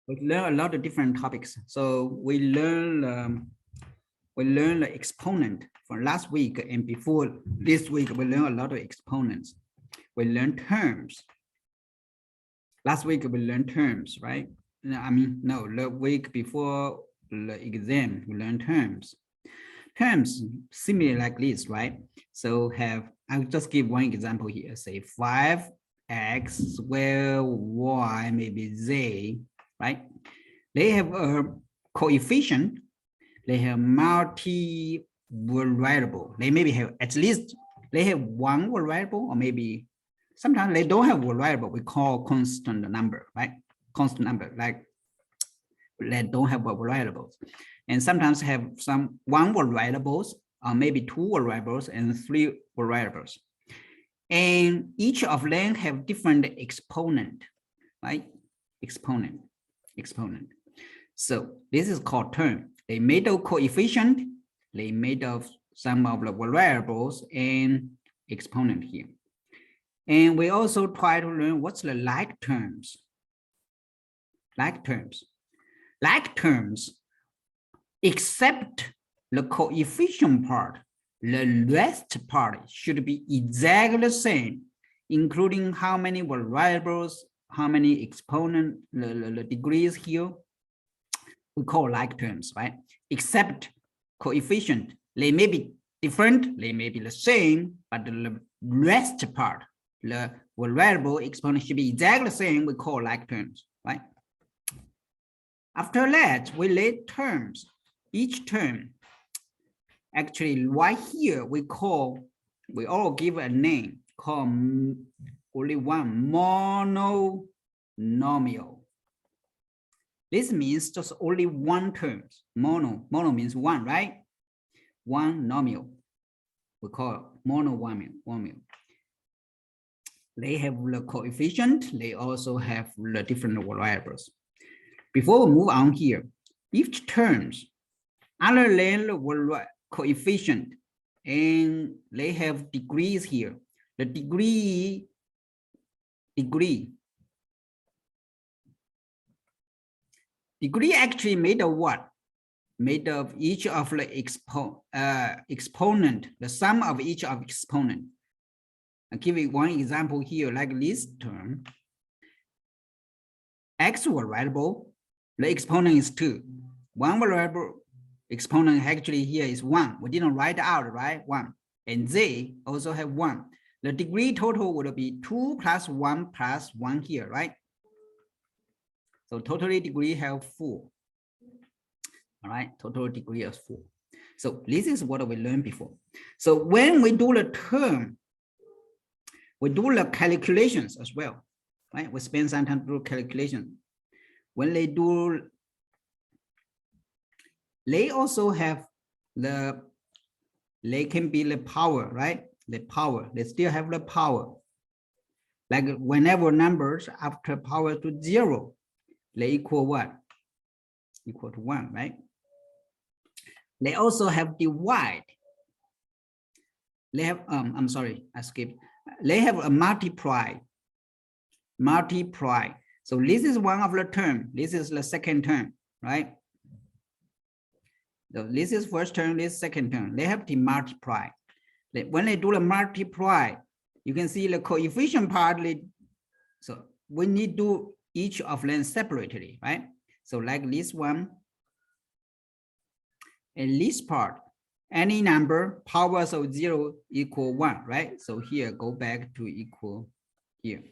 We learn a lot of different topics. So we learn the exponent from last week, and before this week we learn a lot of exponents. We learn terms. Last week we learned terms, right? No, the week before the exam we learned terms. Terms similar like this, right? So I'll just give one example here. Say 5x squared y maybe z, right? They have a coefficient. They have multi-variable. They maybe have at least they have one variable, or maybe sometimes they don't have variable. We call constant number, right? Constant number, like they don't have variables, and sometimes have some one variables, or maybe two variables and three variables, and each of them have different exponent, right? Exponent. So this is called term. They made of coefficient, they made of some of the variables and exponent here. And we also try to learn what's the like terms. Like terms, except the coefficient part, the rest part should be exactly the same, including how many variables, how many exponent, the degrees here. We call like terms, right? Except coefficient, they may be different, they may be the same, but the rest part, the variable exponent should be exactly the same. We call like terms, right? After that, we lay terms. Each term, actually, right here, we all give a name, call only one, monomial. This means just only one term. Mono means one, right? One nomial. We call monomial. They have the coefficient. They also have the different variables. Before we move on here, each terms, other than the coefficient, and they have degrees here. The degree actually made of what? Made of each of the exponent, the sum of each of exponent. I'll give you one example here, like this term. X variable, the exponent is 2. One variable exponent actually here is 1. We didn't write out, right? 1. And z also have 1. The degree total would be 2 plus 1 here, right? So totally degree have 4. All right, total degree is 4. So this is what we learned before. So when we do the term, we do the calculations as well, right? We spend some time to do calculation. When they do, they also have they can be the power, right? The power, they still have the power. Like whenever numbers after power to 0, they equal what? Equal to 1, right? They also have divide. They have, I'm sorry, I skipped. They have a multiply. So this is one of the term. This is the second term, right? So this is first term, this second term. They have to multiply. When they do the multiply, you can see the coefficient part. So we need to do each of them separately, right? So like this one, and this part, any number powers of 0 equal 1, right? So here, go back to equal here.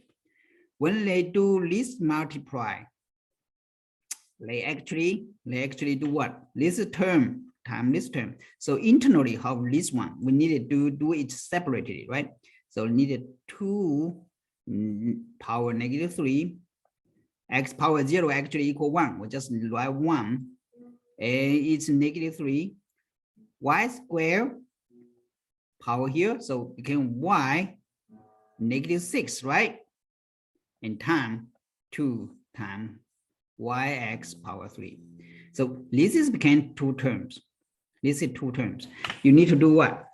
When they do this multiply, they actually do what? This term times this term. So internally, how this one, we needed to do it separately, right? So needed 2 power negative 3, x power 0 actually equal 1. We just write 1, and it's negative 3, y squared power here, so became y negative 6, right? And time 2 times yx power 3. So this is became 2 terms. This is 2 terms. You need to do what?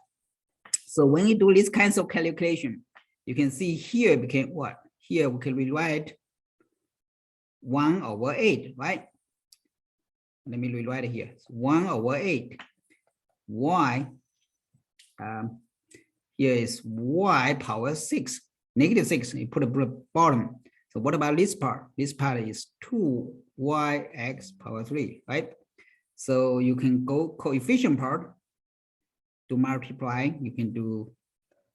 So when you do these kinds of calculation, you can see here became what? Here we can rewrite 1 over 8, right? Let me rewrite it here. 1 over 8. Y, here is y power 6, negative 6. You put the bottom. So what about this part? This part is 2yx power 3, right? So you can go coefficient part to multiply. You can do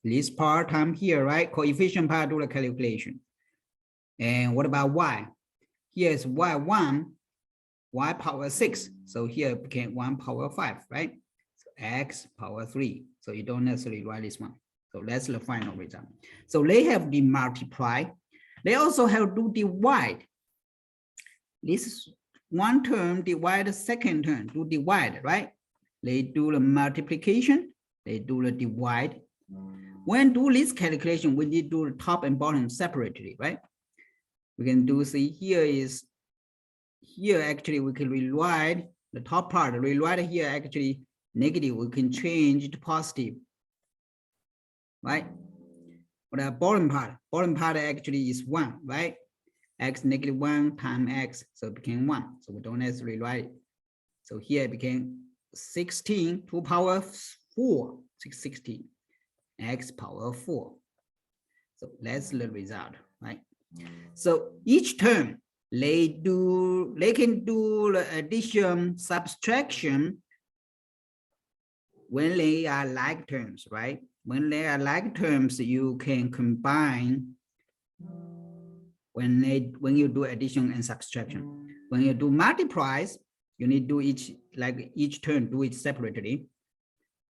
this part time here, right? Coefficient part, do the calculation. And what about y? Here is y1, y power 6. So here it became 1 power 5, right? So x power 3. So you don't necessarily write this one. So that's the final result. So they have the multiply. They also have to divide. This one term divide the second term to divide, right? They do the multiplication. They do the divide. When do this calculation, we need to do the top and bottom separately, right? We can do, see here is, here actually we can rewrite the top part, rewrite here actually negative, we can change to positive, right? But the bottom part actually is 1, right? X negative 1 times x, so it became 1. So we don't necessarily write it. So here it became 16 to power 4, 16, x power 4. So that's the result, right? So each term, they can do the addition, subtraction when they are like terms, right? When they are like terms, you can combine when you do addition and subtraction. When you do multiplies, you need to do each term, do it separately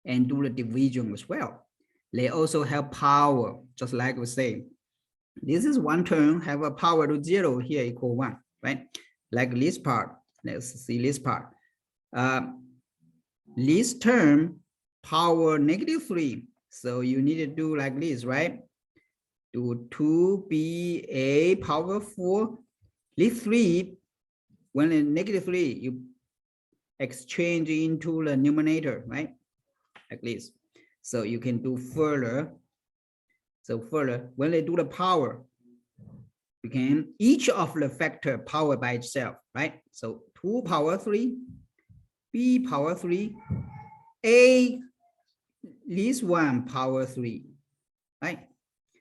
and do the division as well. They also have power, just like we say, this is one term, have a power to 0 here equal 1, right? Like this part, let's see this part. This term, power negative 3. So you need to do like this, right? Do 2ba power 4. This 3, when in negative 3, you exchange into the numerator, right? Like this. So you can do further. So further, when they do the power, you can each of the factor power by itself, right? So 2 power 3, b power 3, a this one power 3, right?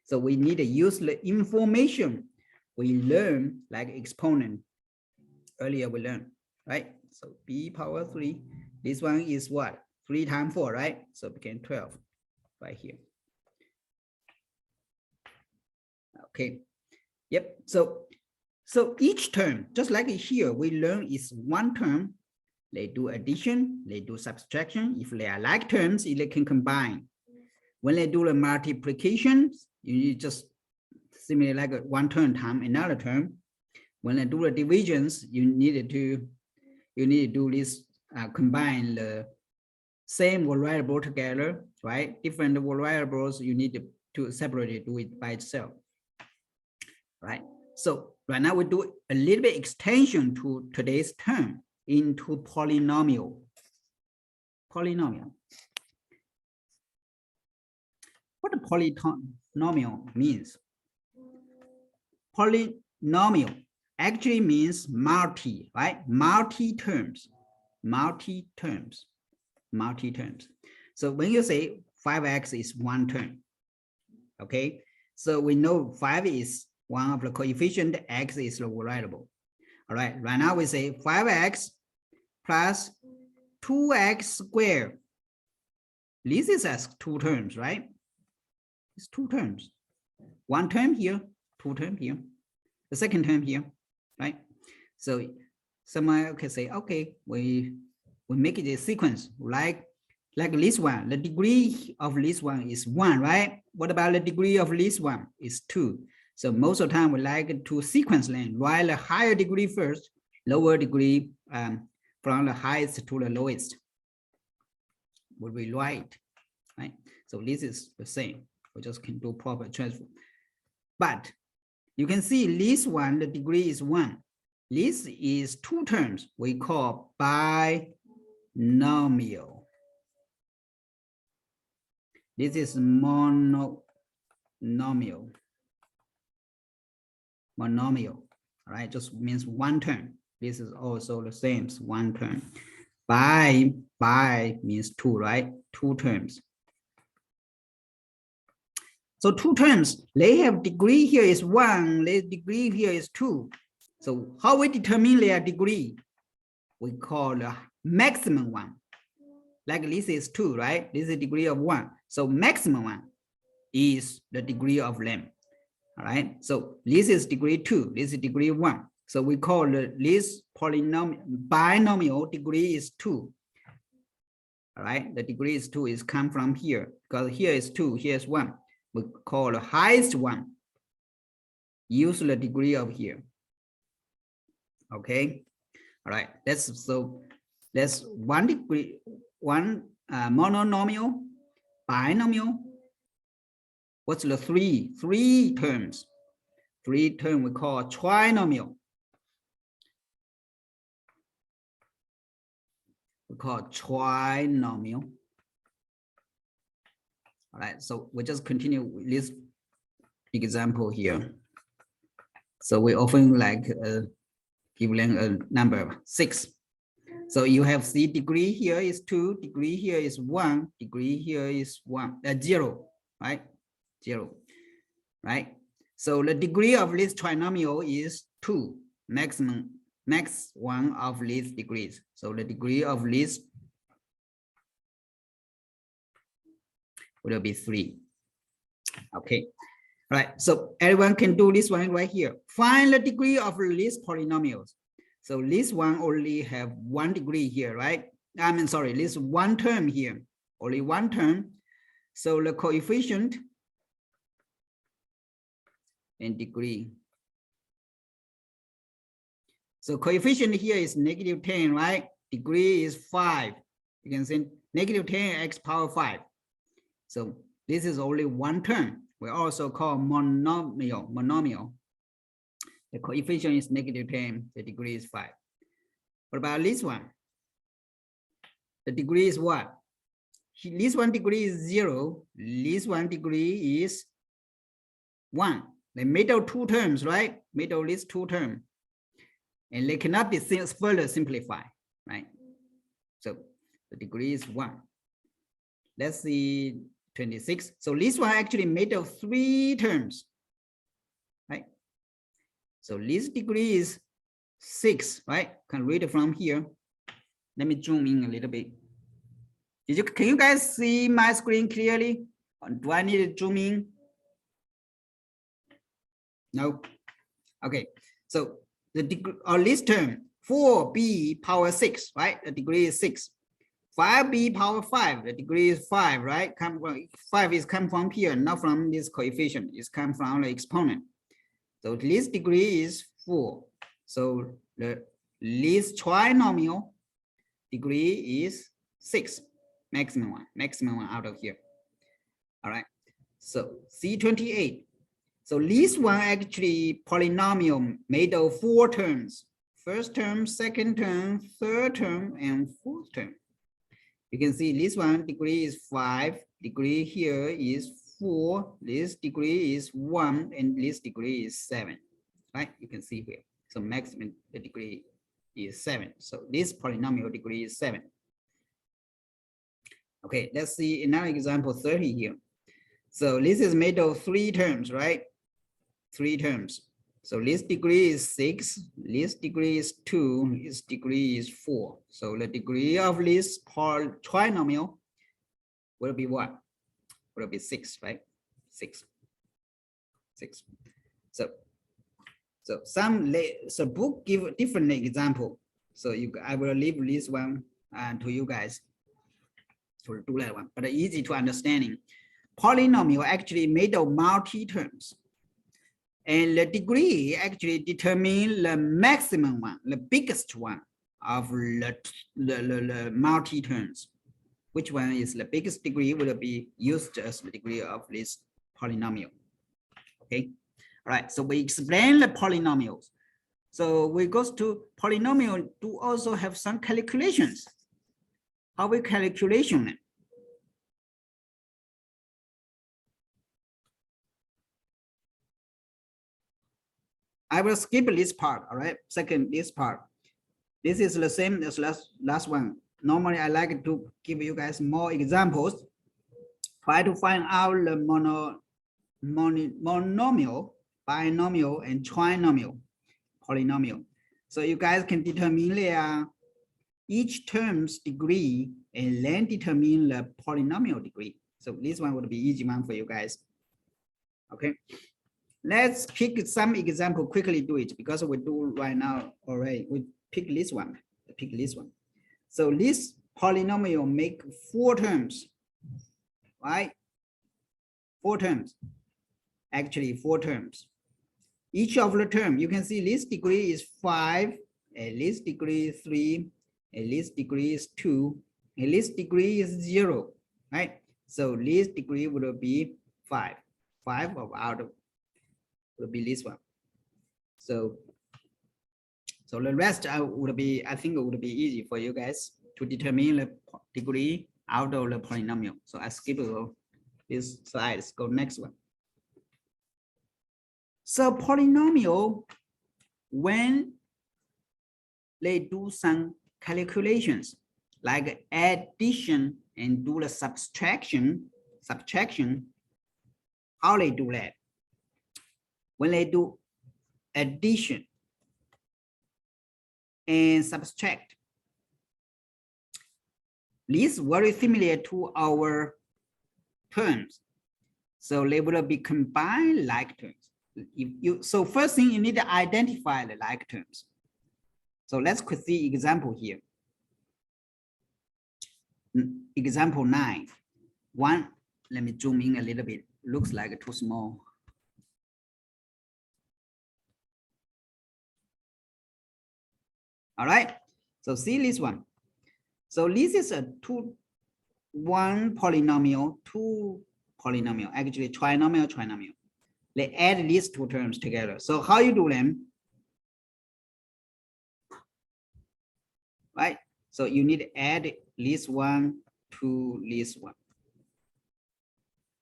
So we need to use the information we learn, like exponent. Earlier we learned, right? So b power 3, this one is what? 3 times 4, right? So it became 12 right here. Okay, yep. So each term, just like here, we learn is one term. They do addition, they do subtraction. If they are like terms, they can combine. When they do the multiplication, you just similarly like one term times another term. When they do the divisions, you need to do this, combine the same variable together, right? Different variables, you need to separately do it by itself, right? So right now we do a little bit extension to today's term into polynomial. Polynomial. What the polynomial means? Polynomial actually means multi, right? Multi-terms. So when you say 5x is one term, okay? So we know 5 is one of the coefficient, x is the variable. All right, right now we say 5x plus 2x squared. This is as two terms, right? It's two terms. One term here, two term here. The second term here, right? So someone can say, okay, we make it a sequence like this one. The degree of this one is 1, right? What about the degree of this one? Is 2. So most of the time we like to sequence them, while the higher degree first, lower degree from the highest to the lowest will be right? So this is the same. We just can do proper transfer. But you can see this one, the degree is 1. This is two terms we call binomial. This is monomial. All right, just means one term. This is also the same, one term. By means two, right? Two terms. So two terms, they have degree here is one, their degree here is two. So how we determine their degree? We call the maximum one. Like this is two, right? This is a degree of one. So maximum one is the degree of them. All right. So this is degree two, this is degree one. So we call this polynomial binomial degree is two. All right. The degree is two is come from here because here is two, here is one. We call the highest one. Use the degree of here. Okay. All right. That's one degree, one monomial, binomial. What's the three terms? Three term we call trinomial. We call trinomial. All right, so we just continue with this example here. So we often like give them a number 6. So you have the degree here is 2, degree here is 1, degree here is 0, right? 0, right? So the degree of this trinomial is 2, max one of these degrees. So the degree of this will be 3. Okay. All right. So everyone can do this one right here. Find the degree of these polynomials. So this one only have 1 degree here, right? I mean, sorry, this one term here, only 1 term. So the coefficient and degree. So coefficient here is -10, right? Degree is 5. You can say -10x power 5. So this is only 1 term. We also call monomial. The coefficient is -10, the degree is 5. What about this one? The degree is what? This one degree is 0. This one degree is 1. The middle 2 terms, right? Middle is 2 terms. And they cannot be further simplified, right? So the degree is 1. Let's see 26. So this one actually made of 3 terms, right? So this degree is 6, right? Can read it from here. Let me zoom in a little bit. Can you guys see my screen clearly? Do I need to zoom in? No. Okay. So the degree of this term 4b power 6, right? The degree is 6. 5b power 5, the degree is 5, right? 5 is come from here, not from this coefficient. It's come from the exponent. So this degree is 4. So this trinomial degree is 6, maximum one out of here. All right. So C28. So this one actually polynomial made of 4 terms. First term, second term, third term, and fourth term. You can see this one degree is 5, degree here is 4, this degree is 1, and this degree is 7, right? You can see here. So maximum the degree is 7. So this polynomial degree is 7. Okay, let's see another example 30 here. So this is made of 3 terms, right? 3 terms. So this degree is 6, this degree is 2, this degree is 4. So the degree of this trinomial will be what? Will be 6, right? 6. So book give a different example. So I will leave this one to you guys to do that one. But easy to understanding. Polynomial actually made of multi-terms. And the degree actually determine the maximum one, the biggest one of the multi-terms. Which one is the biggest degree will be used as the degree of this polynomial. Okay. All right. So we explain the polynomials. So we go to polynomial do also have some calculations. How we calculation it? I will skip this part, all right? Second, this part. This is the same as last one. Normally, I like to give you guys more examples. Try to find out the monomial, binomial, and trinomial, polynomial. So you guys can determine each term's degree and then determine the polynomial degree. So this one would be easy one for you guys. Okay. Let's pick some example, quickly do it because we do right now already. We pick this one, So this polynomial make 4 terms, right? 4 terms, actually 4 terms. Each of the term, you can see this degree is 5, and this degree is 3, and this degree is 2, and this degree is 0, right? So this degree will be 5. 5 out of will be this one. So the rest would be, I think it would be easy for you guys to determine the degree out of the polynomial. So I skip this slides, go next one. So polynomial, when they do some calculations like addition and do the subtraction, how they do that? When they do addition and subtract, this is very similar to our terms. So they will be combined like terms. So first thing, you need to identify the like terms. So let's see example here. Example 9. Let me zoom in a little bit. Looks like too small. All right, so see this one. So this is a 1 polynomial, 2 polynomial, actually trinomial. They add these 2 terms together. So how you do them? Right, so you need to add this one to this one.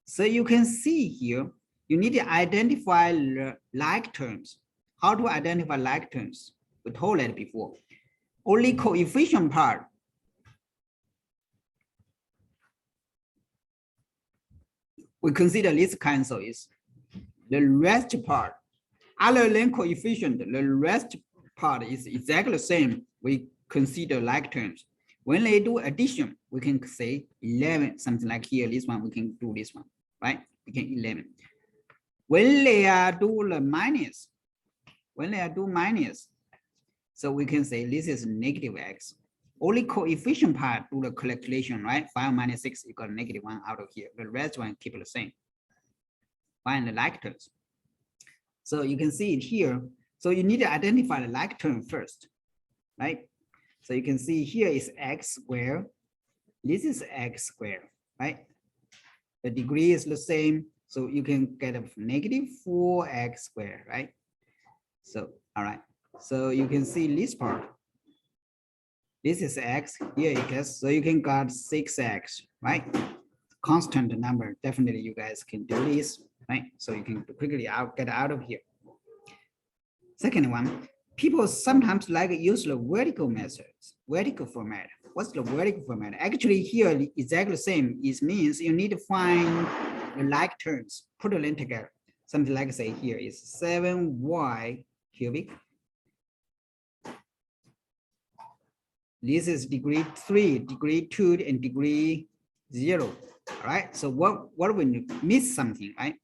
So you can see here, you need to identify the like terms. How to identify like terms? We told that before. Only coefficient part we consider this cancel is the rest part. Other than coefficient, the rest part is exactly the same. We consider like terms. When they do addition, we can say 11, something like here. This one we can do this one, right? We can 11. When they are do the minus, so we can say this is negative x. Only coefficient part do the calculation, right? 5 minus 6, you got negative 1 out of here. The rest one keep it the same. Find the like terms. So you can see it here. So you need to identify the like term first, right? So you can see here is x squared. This is x squared, right? The degree is the same. So you can get a negative 4x squared, right? So, all right. So you can see this part. This is x, here it is. So you can got 6x, right? Constant number. Definitely you guys can do this, right? So you can quickly get out of here. Second one, people sometimes like use the vertical methods, vertical format. What's the vertical format? Actually here exactly the same. It means you need to find the like terms, put them together. Something like say here is 7y cubic. This is degree 3, degree 2, and degree 0. All right. So what we miss something, right?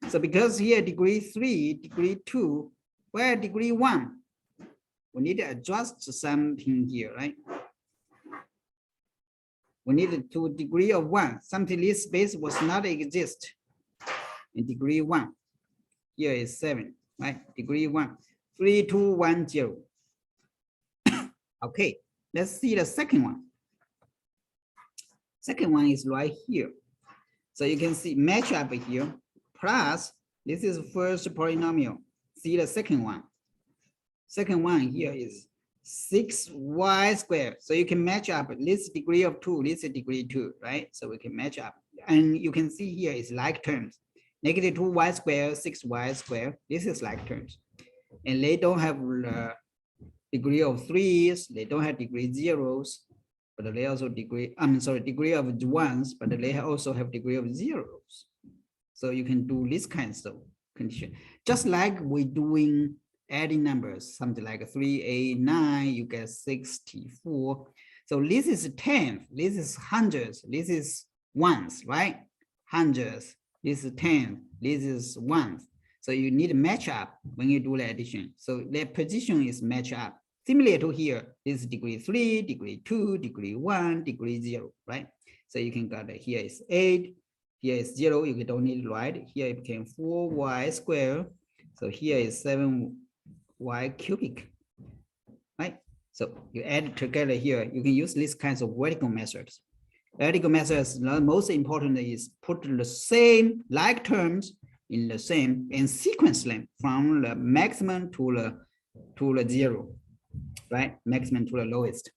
So because here degree 3, degree 2, where degree 1, we need to adjust something here, right? We need to degree of 1. Something this space was not exist in degree 1. Here is 7, right? Degree 1, 3, 2, 1, 0. Okay. Let's see the second one. Second one is right here. So you can see match up here, plus this is first polynomial. See the second one. Second one here is 6y squared. So you can match up this degree of 2, this is degree 2, right? So we can match up. And you can see here is like terms. Negative 2y squared, 6y squared. This is like terms. and they don't have degree of threes, they don't have degree zeros, but they also degree of ones, but they also have degree of zeros. So you can do this kinds of condition, just like we're doing adding numbers, something like 3, 8, 9, you get 64. So this is tenth, this is hundreds, this is ones, right? Hundreds, this is tenth, this is ones. So you need to match up when you do the addition. So their position is match up. Similar to here, this is degree 3, degree 2, degree 1, degree 0, right? So you can get here is 8, here is 0, you don't need to write. Here it became 4y squared. So here is 7y cubic, right? So you add it together here. You can use these kinds of vertical methods. Vertical methods, the most important is put the same like terms in the same and sequence them from the maximum to the 0, right? Maximum to the lowest.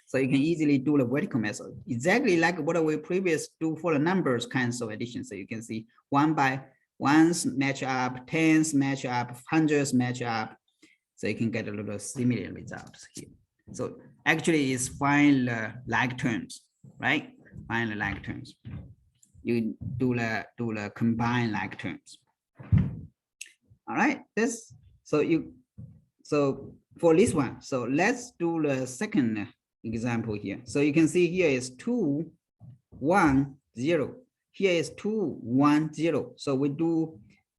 So you can easily do the vertical method, exactly like what we previously do for the numbers kinds of addition. So you can see 1 by 1s match up, 10s match up, 100s match up. So you can get a little similar results here. So actually it's find the like terms, right? Find the like terms. You do the combine like terms. All right, so for this one, so let's do the second example here. So you can see here is 2, 1, 0. Here is 2, 1, 0. So we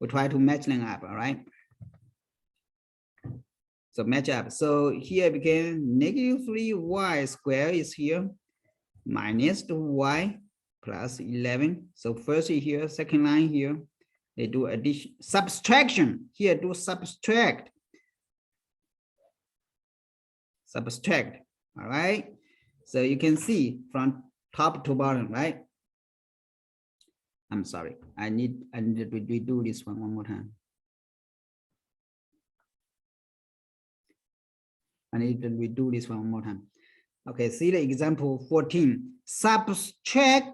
try to match them up, all right? So match up. So here became negative 3y squared is here, minus 2y plus 11. So first here, second line here, they do addition, subtraction. Here do subtract. Subtract, all right? So you can see from top to bottom, right? I'm sorry, I need to redo this one more time. I need to redo this one more time. Okay, see the example 14. Subtract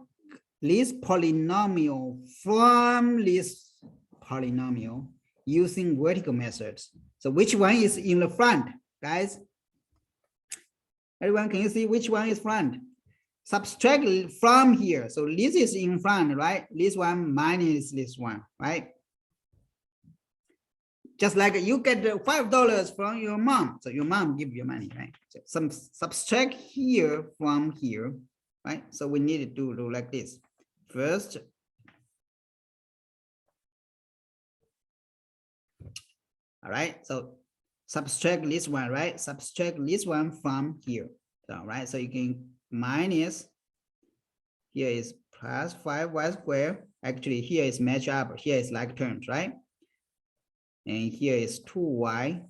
this polynomial from this polynomial using vertical methods. So which one is in the front, guys? Everyone, can you see which one is front? Subtract from here. So this is in front, right? This one minus this one, right? Just like you get $5 from your mom. So your mom give you money, right? So some subtract here from here, right? So we need to do like this. First, all right, so subtract this one, right? Subtract this one from here. All right, so you can minus, here is plus 5y squared. Actually, here is match up, here is like terms, right? And here is 2y.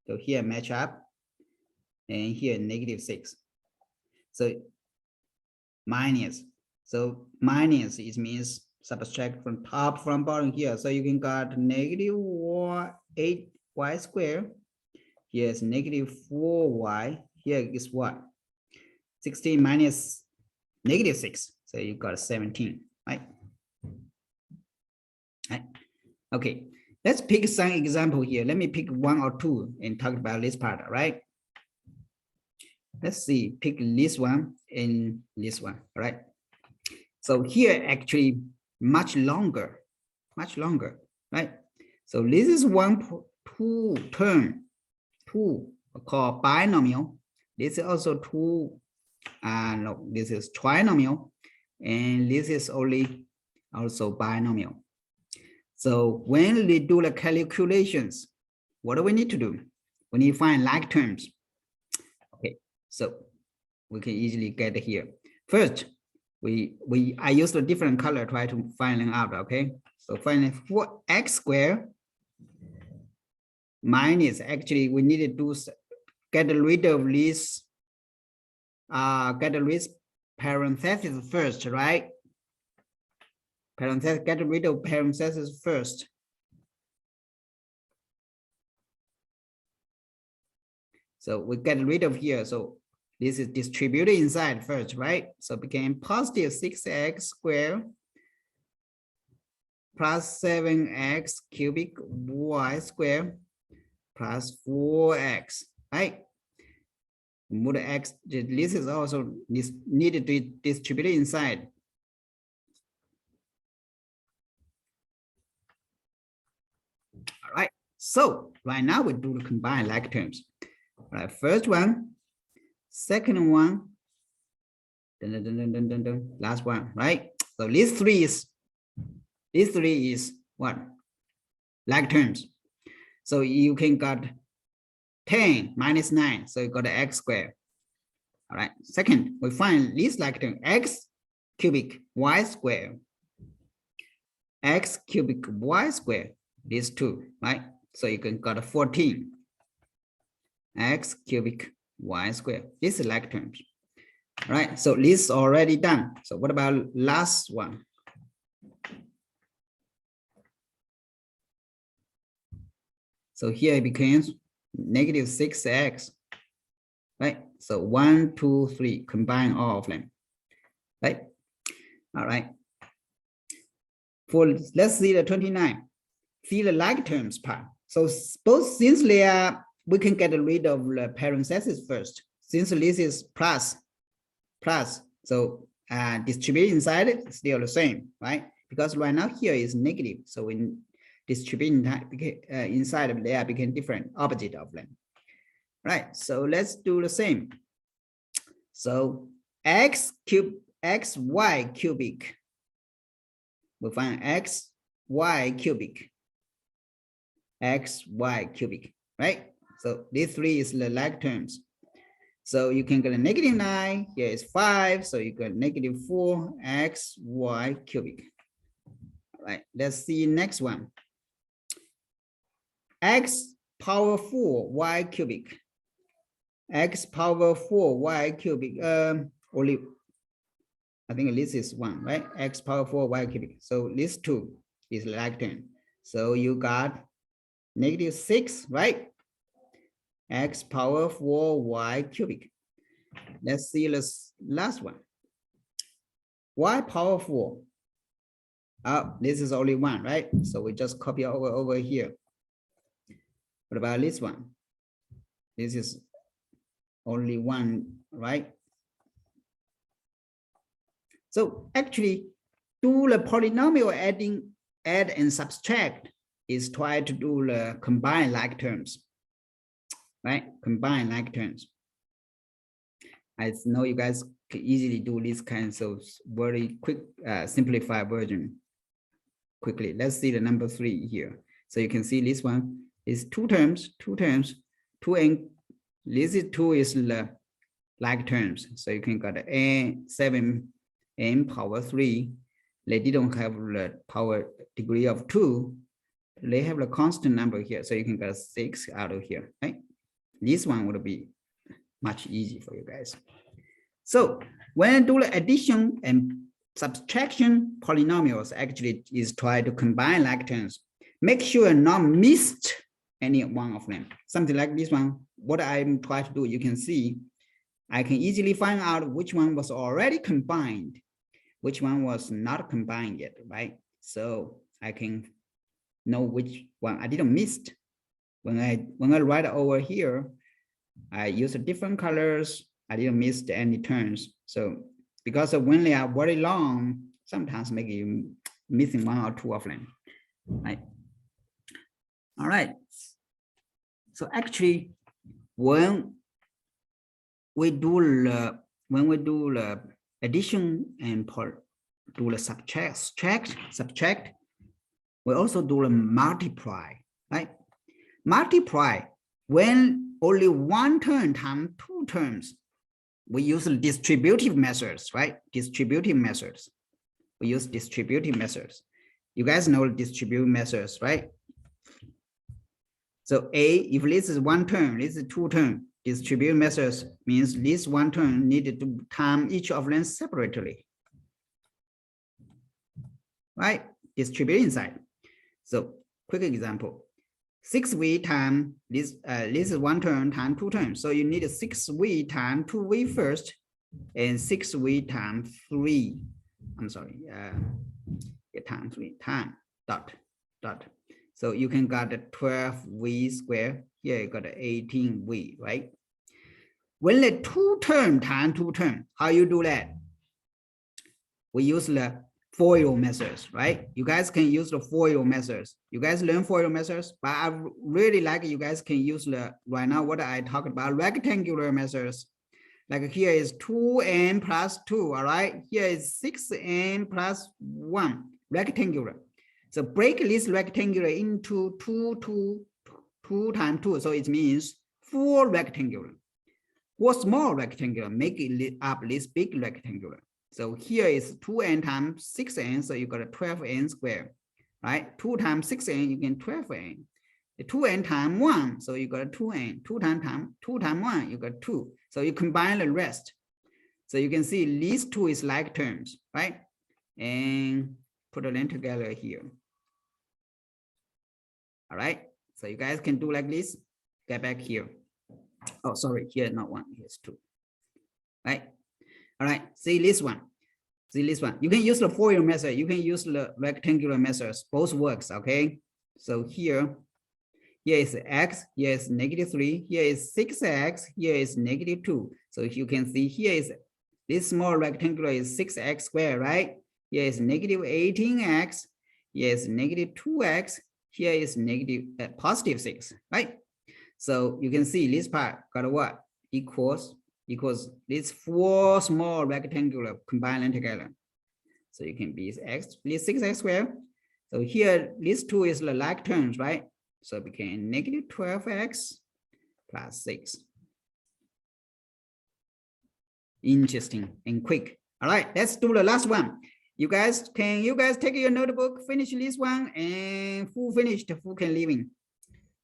So here match up. And here negative 6. So minus. So minus is means subtract from top from bottom here. So you can get negative 8y squared. Here is negative 4y. Here is what? 16 minus negative 6. So you got 17, right? Right. Okay, let's pick some example here. Let me pick 1 or 2 and talk about this part, right? Let's see, pick this one and this one, all right? So here actually much longer, right? So this is 2 term, 2 called binomial. This is also 2, no, this is trinomial, and this is only also binomial. So when we do the calculations, what do we need to do? We need to find like terms. Okay, so we can easily get here. First, I used a different color, try to find them out, okay? So find 4x squared minus, actually we need to get rid of this, get rid of parentheses first, right? Parentheses, get rid of parentheses first. So we get rid of here. So this is distributed inside first, right? So it became positive 6x squared plus 7x cubic y squared plus 4x, right? Move the x, this is also needed to distribute inside. All right, so right now we do the combined like terms. All right, first one, second one, last one, right? So these three is what? Like terms. So you can got 10 minus 9, so you got the x squared. All right, second, we find this like term, x cubic y squared, x cubic y squared, these two, right? So you can got a 14 x cubic y squared. This is like terms. All right, so this is already done. So what about last one? So here it becomes negative 6x, right? So 1, 2, 3, combine all of them, right? All right. For let's see the 29, see the like terms part. So both since they are, we can get rid of the parentheses first. Since this is plus, so distribute inside it still the same, right? Because right now here is negative, so when distribute inside of there became different, opposite of them, right? So let's do the same. So x cube, xy cubic, we find xy cubic, right? So these three is the like terms. So you can get a negative 9, here is 5, so you got negative 4 xy cubic. All right, let's see next one. X power 4 y cubic. X power 4 y cubic. Only, I think this is 1, right? X power 4 y cubic. So this 2 is like 10. So you got negative 6, right? X power 4 y cubic. Let's see this last one. Y power 4. This is only 1, right? So we just copy over here. What about this one? This is only 1, right? So actually, do the polynomial add and subtract is try to do the combine like terms, right? Combine like terms. I know you guys can easily do these kinds of very quick, simplified version quickly. Let's see the number 3 here. So you can see this one is two terms, 2 and this is 2 is the like terms. So you can get n 7 n power 3. They didn't have the power degree of 2. They have the constant number here. So you can get 6 out of here, right? This one would be much easier for you guys. So when I do the addition and subtraction polynomials, actually is try to combine like terms. Make sure not missed any one of them. Something like this one, what I'm trying to do, you can see, I can easily find out which one was already combined, which one was not combined yet, right? So I can know which one I didn't miss. When I write over here, I use different colors. I didn't miss any turns. So because of when they are very long, sometimes make you missing 1 or 2 of them, right? All right. So actually, when we do the addition and do the subtract, we also do the multiply, right? Multiply, when only 1 term times 2 terms, we use distributive methods, right? Distributive methods. We use distributive methods. You guys know distributive methods, right? So if this is 1 term, this is 2 term, distributive methods means this 1 term needed to time each of them separately, right? Distribute inside. So quick example, 6v times this is 1 term times 2 terms. So you need a 6v times 2v first, and 6v times 3. I'm sorry, times 3 time dot. So you can got the 12v squared. Here you got 18v, right? When the two term times two term, how you do that? We use the FOIL methods, right? You guys can use the FOIL methods. You guys learn FOIL methods, but I really like you guys can use the, right now what I talked about, rectangular methods. Like here is 2n plus 2, all right? Here is 6n plus 1, rectangular. So break this rectangular into 2 times 2, so it means 4 rectangular. 4 small rectangular, make it up this big rectangular. So here is 2n times 6n, so you got a 12n squared, right? 2 times 6n, you get 12n. 2n times 1, so you got a 2n. 2 times 1, you got 2. So you combine the rest. So you can see these two is like terms, right? And put them together here. All right, so you guys can do like this. Get back here. Oh, sorry, here not 1, here's 2. Right? All right, see this one. See this one. You can use the FOIL method. You can use the rectangular methods. Both works, okay? So here is x, here is -3, here is 6x, here is -2. So you can see here is this small rectangular is 6x squared, right? Here is -18x, here is -2x, here is positive 6, right? So you can see this part got what? Equals these 4 small rectangular combined together. So you can be x, this 6x squared. So here, these two is the like terms, right? So it became -12x plus 6. Interesting and quick. All right, let's do the last one. You guys take your notebook, finish this one, and who finished, who can leaving,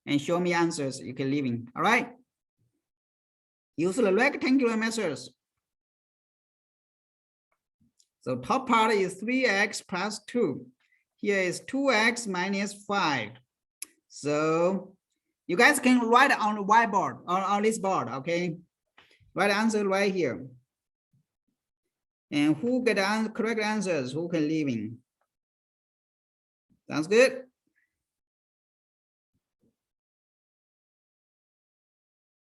and show me answers. You can leaving. All right. Use the rectangular methods. So top part is 3x plus 2. Here is 2x minus 5. So you guys can write on the whiteboard, on this board, okay? Write the answer right here. And who get the correct answers, who can leave in? Sounds good?